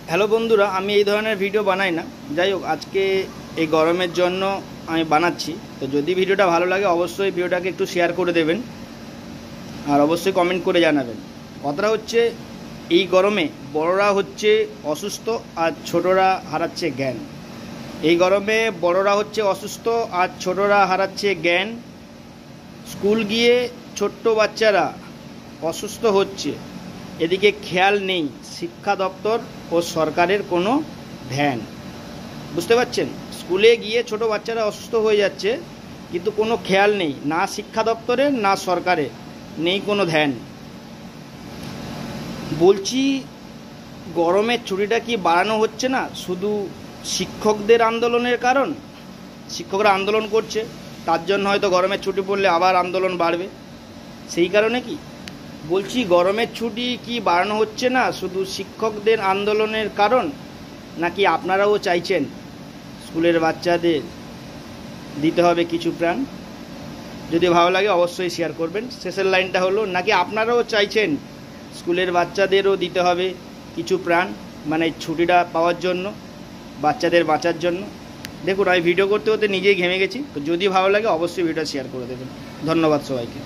Hello বন্ধুরা, আমি এই ধরনের ভিডিও বানাই না। যাই হোক, আজকে এই গরমের জন্য আমি বানাচ্ছি। তো যদি ভিডিওটা ভালো লাগে অবশ্যই ভিডিওটাকে একটু শেয়ার করে দেবেন আর অবশ্যই কমেন্ট করে জানাবেন। কথাটা হচ্ছে, এই গরমে বড়রা হচ্ছে অসুস্থ আর ছোটরা হারাচ্ছে জ্ঞান। এই গরমে বড়রা হচ্ছে অসুস্থ আর ছোটরা হারাচ্ছে জ্ঞান। স্কুল গিয়ে ছোট্ট বাচ্চারা অসুস্থ হচ্ছে, এদিকে খেয়াল নেই শিক্ষা দপ্তর ও সরকারের কোনো ধ্যান। বুঝতে পারছেন? স্কুলে গিয়ে ছোট বাচ্চারা অসুস্থ হয়ে যাচ্ছে, কিন্তু কোনো খেয়াল নেই, না শিক্ষা দপ্তরের না সরকারের, নেই কোনো ধ্যান। বলছি, গরমের ছুটিটা কি বাড়ানো হচ্ছে না শুধু শিক্ষকদের আন্দোলনের কারণ? শিক্ষকরা আন্দোলন করছে, তার জন্য হয়তো গরমের ছুটি পড়লে আবার আন্দোলন বাড়বে, সেই কারণে কি বলছি, গরমের ছুটি কি বাড়ানো হচ্ছে না শুধু শিক্ষকদের আন্দোলনের কারণ? নাকি আপনারাও চাইছেন স্কুলের বাচ্চাদের দিতে হবে কিছু প্রাণ? যদি ভালো লাগে অবশ্যই শেয়ার করবেন। শেষের লাইনটা হলো, নাকি আপনারাও চাইছেন স্কুলের বাচ্চাদেরও দিতে হবে কিছু প্রাণ, মানে ছুটিটা পাওয়ার জন্য, বাচ্চাদের বাঁচার জন্য। দেখুন, আমি ভিডিও করতে করতে নিজেই ঘেমে গেছি। তো যদি ভালো লাগে অবশ্যই ভিডিওটা শেয়ার করে দেবেন। ধন্যবাদ সবাইকে।